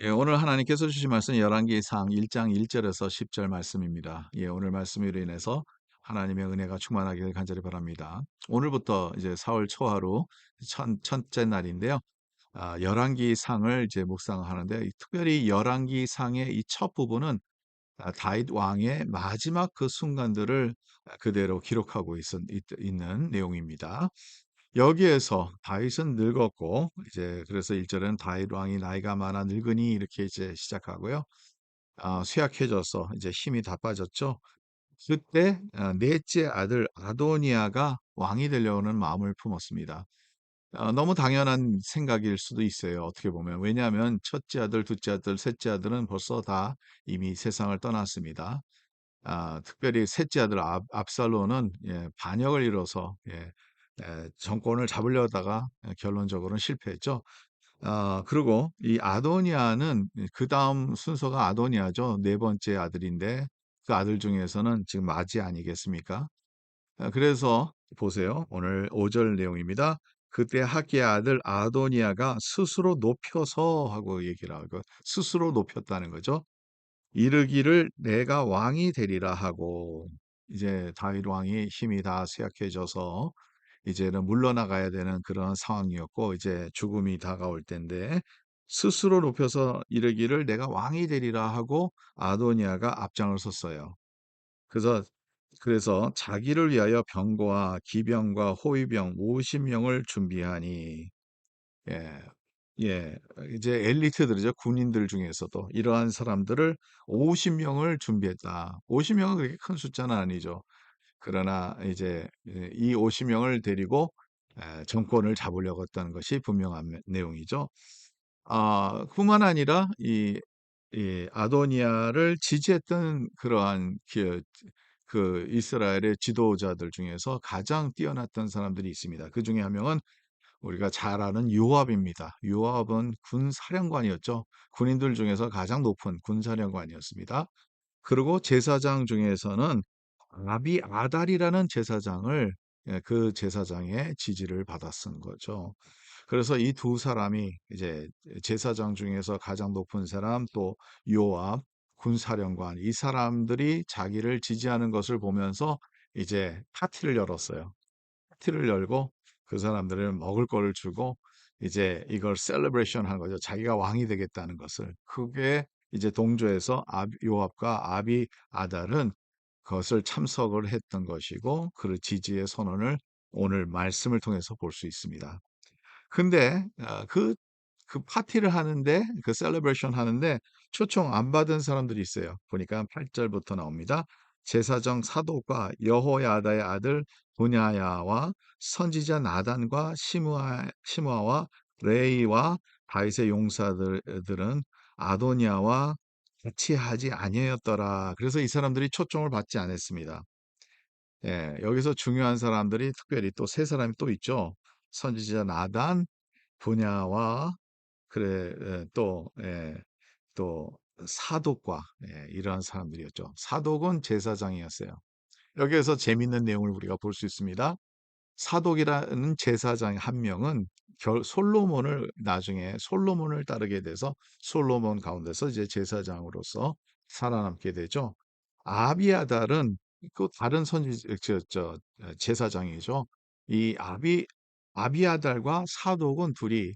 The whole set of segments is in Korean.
예, 오늘 하나님께서 주신 말씀 열왕기상 1장 1절에서 10절 말씀입니다. 예, 오늘 말씀으로 인해서 하나님의 은혜가 충만하기를 간절히 바랍니다. 오늘부터 이제 4월 초하루 첫째 날인데요. 열왕기상을 이제 묵상하는데 특별히 열왕기상의 이 첫 부분은 다윗 왕의 마지막 그 순간들을 그대로 기록하고 있는 내용입니다. 여기에서 다윗은 늙었고 이제 그래서 1절은 다윗 왕이 나이가 많아 늙으니 이렇게 이제 시작하고요. 쇠약해져서 이제 힘이 다 빠졌죠. 그때 넷째 아들 아도니아가 왕이 되려는 마음을 품었습니다. 너무 당연한 생각일 수도 있어요. 어떻게 보면. 왜냐하면 첫째 아들, 둘째 아들, 셋째 아들은 벌써 다 이미 세상을 떠났습니다. 특별히 셋째 아들 압살론은 반역을 이뤄서 정권을 잡으려다가 결론적으로는 실패했죠. 그리고 이 아도니아는 그다음 순서가 아도니아죠. 네 번째 아들인데 그 아들 중에서는 지금 마지 아니겠습니까? 그래서 보세요. 오늘 5절 내용입니다. 그때 하기의 아들 아도니아가 스스로 높여서 하고 얘기를 하고 스스로 높였다는 거죠. 이르기를 내가 왕이 되리라 하고 이제 다윗 왕이 힘이 다 쇠약해져서 이제는 물러나가야 되는 그런 상황이었고 이제 죽음이 다가올 때인데 스스로 높여서 이르기를 내가 왕이 되리라 하고 아도니아가 앞장을 섰어요. 그래서 자기를 위하여 병거와 기병과 호위병 50명을 준비하니 예. 예. 이제 엘리트들이죠. 군인들 중에서도 이러한 사람들을 50 명을 준비했다. 50 명은 그렇게 큰 숫자는 아니죠. 그러나 이제 이 50 명을 데리고 정권을 잡으려고 했다는 것이 분명한 내용이죠. 뿐만 아니라 이 아도니아를 지지했던 그러한 그 이스라엘의 지도자들 중에서 가장 뛰어났던 사람들이 있습니다. 그중에 한 명은 우리가 잘 아는 요압입니다. 요압은 군사령관이었죠. 군인들 중에서 가장 높은 군사령관이었습니다. 그리고 제사장 중에서는 아비아달이라는 제사장을 그 제사장의 지지를 받았은 거죠. 그래서 이 두 사람이 이제 제사장 중에서 가장 높은 사람 또 요압 군사령관 이 사람들이 자기를 지지하는 것을 보면서 이제 파티를 열었어요. 파티를 열고 그 사람들은 먹을 거를 주고 이제 이걸 셀러브레이션 하는 거죠. 자기가 왕이 되겠다는 것을. 그게 이제 동조해서 요압과 아비아달은 그것을 참석을 했던 것이고 그 지지의 선언을 오늘 말씀을 통해서 볼 수 있습니다. 근데 그 파티를 하는데 그 셀러브레이션 하는데 초청 안 받은 사람들이 있어요. 보니까 8절부터 나옵니다. 제사장 사독과 여호야다의 아들 분야야와 선지자 나단과 시므아와 레이와 다윗의 용사들은 아도니아와 같이 하지 아니하였더라. 그래서 이 사람들이 초청을 받지 않았습니다. 예, 여기서 중요한 사람들이 특별히 또 세 사람이 또 있죠. 선지자 나단, 분야와 또 사독과 이러한 사람들이었죠. 사독은 제사장이었어요. 여기에서 재밌는 내용을 우리가 볼 수 있습니다. 사독이라는 제사장 한 명은 솔로몬을 나중에 솔로몬을 따르게 돼서 솔로몬 가운데서 이제 제사장으로서 살아남게 되죠. 아비아달은 그 다른 제사장이죠. 이 아비아달과 사독은 둘이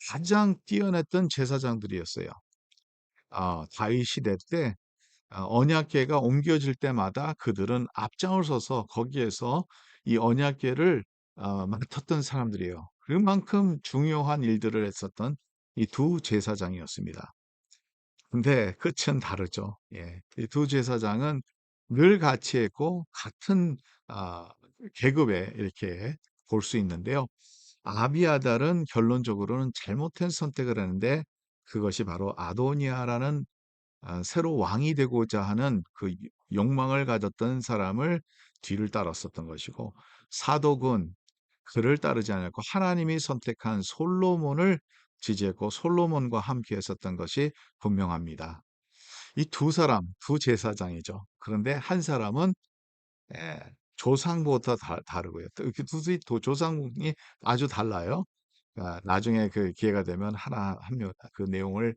가장 뛰어났던 제사장들이었어요. 다윗 시대 때 언약궤가 옮겨질 때마다 그들은 앞장을 서서 거기에서 이 언약궤를 맡았던 사람들이에요. 그만큼 중요한 일들을 했었던 이 두 제사장이었습니다. 근데 끝은 다르죠. 예. 이 두 제사장은 늘 같이 했고 같은 아 계급에 이렇게 볼 수 있는데요. 아비아달은 결론적으로는 잘못된 선택을 했는데 그것이 바로 아도니아라는 새로 왕이 되고자 하는 그 욕망을 가졌던 사람을 뒤를 따랐었던 것이고 사독은 그를 따르지 않았고 하나님이 선택한 솔로몬을 지지했고 솔로몬과 함께 했었던 것이 분명합니다. 이 두 사람, 두 제사장이죠. 그런데 한 사람은 예, 조상부터 다르고요. 또 이렇게 조상이 아주 달라요. 나중에 그 기회가 되면 하나 한 명 그 내용을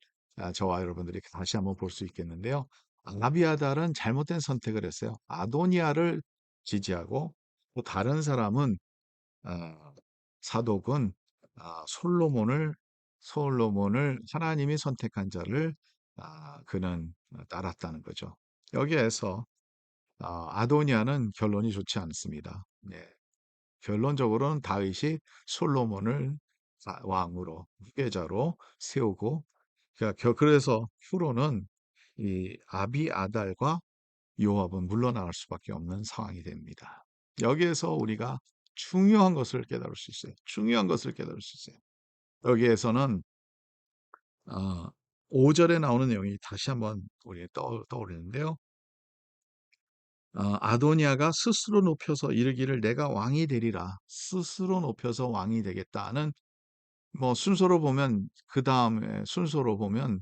저와 여러분들이 다시 한번 볼 수 있겠는데요. 아비아달은 잘못된 선택을 했어요. 아도니아를 지지하고 또 다른 사람은 어, 사독은 솔로몬을 하나님이 선택한 자를 그는 따랐다는 거죠. 여기에서 아도니아는 결론이 좋지 않습니다. 네. 결론적으로는 다윗이 솔로몬을 왕으로 후계자로 세우고 그래서 후로는 이 아비아달과 요압은 물러나갈 수밖에 없는 상황이 됩니다. 여기에서 우리가 중요한 것을 깨달을 수 있어요. 중요한 것을 깨달을 수 있어요. 여기에서는 어, 5절에 나오는 내용이 다시 한번 우리 떠오르는데요. 아도니아가 스스로 높여서 이르기를 내가 왕이 되리라. 스스로 높여서 왕이 되겠다는 뭐 순서로 보면 그 다음에 순서로 보면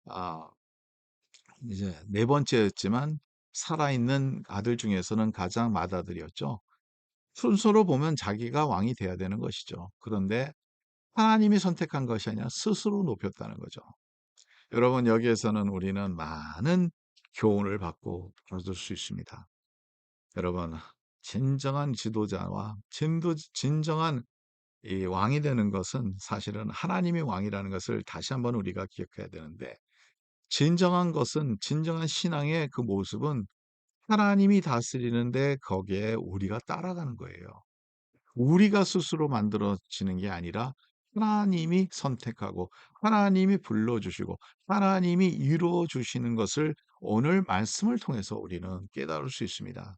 아, 이제 네 번째였지만 살아있는 아들 중에서는 가장 맏아들이었죠. 순서로 보면 자기가 왕이 돼야 되는 것이죠. 그런데 하나님이 선택한 것이 아니라 스스로 높였다는 거죠. 여러분 여기에서는 우리는 많은 교훈을 받고 얻을 수 있습니다. 여러분 진정한 지도자와 진정한 이 왕이 되는 것은 사실은 하나님이 왕이라는 것을 다시 한번 우리가 기억해야 되는데 진정한 것은 진정한 신앙의 그 모습은 하나님이 다스리는데 거기에 우리가 따라가는 거예요. 우리가 스스로 만들어지는 게 아니라 하나님이 선택하고 하나님이 불러주시고 하나님이 이루어 주시는 것을 오늘 말씀을 통해서 우리는 깨달을 수 있습니다.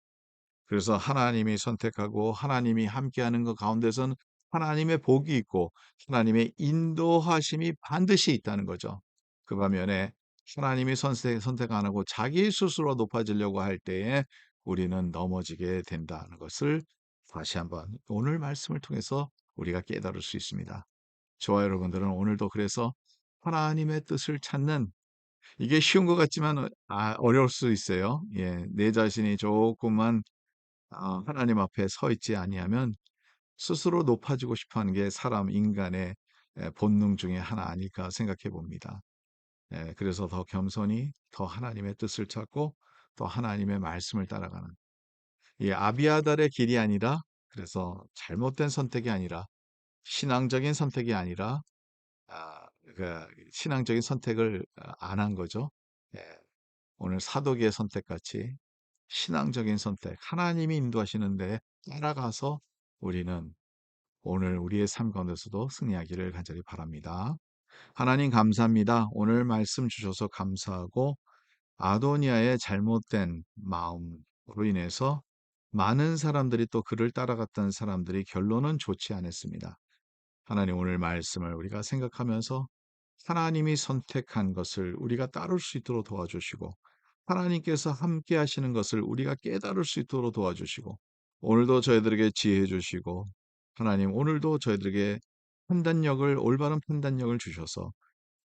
그래서 하나님이 선택하고 하나님이 함께하는 것 가운데선 하나님의 복이 있고 하나님의 인도하심이 반드시 있다는 거죠. 그 반면에 하나님이 선택 안 하고 자기 스스로 높아지려고 할 때에 우리는 넘어지게 된다는 것을 다시 한번 오늘 말씀을 통해서 우리가 깨달을 수 있습니다. 저와 여러분들은 오늘도 그래서 하나님의 뜻을 찾는 이게 쉬운 것 같지만 어려울 수 있어요. 예, 내 자신이 조금만 하나님 앞에 서 있지 아니하면 스스로 높아지고 싶어 하는 게 사람 인간의 본능 중에 하나 아닐까 생각해 봅니다. 그래서 더 겸손히 더 하나님의 뜻을 찾고 또 하나님의 말씀을 따라가는 이 아비아달의 길이 아니라 그래서 잘못된 선택이 아니라 신앙적인 선택이 아니라 신앙적인 선택을 안 한 거죠. 예, 오늘 사도기의 선택같이 신앙적인 선택, 하나님이 인도하시는데 따라가서 우리는 오늘 우리의 삶 가운데서도 승리하기를 간절히 바랍니다. 하나님 감사합니다. 오늘 말씀 주셔서 감사하고 아도니아의 잘못된 마음으로 인해서 많은 사람들이 또 그를 따라갔던 사람들이 결론은 좋지 않았습니다. 하나님 오늘 말씀을 우리가 생각하면서 하나님이 선택한 것을 우리가 따를 수 있도록 도와주시고 하나님께서 함께 하시는 것을 우리가 깨달을 수 있도록 도와주시고 오늘도 저희들에게 지혜 주시고 하나님 오늘도 저희들에게 올바른 판단력을 주셔서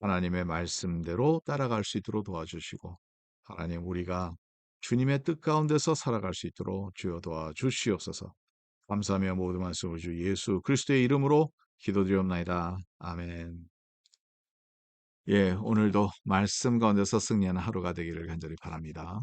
하나님의 말씀대로 따라갈 수 있도록 도와주시고 하나님 우리가 주님의 뜻 가운데서 살아갈 수 있도록 주여 도와주시옵소서. 감사하며 모든 말씀을 주 예수 그리스도의 이름으로 기도드리옵나이다. 아멘. 예, 오늘도 말씀 가운데서 승리하는 하루가 되기를 간절히 바랍니다.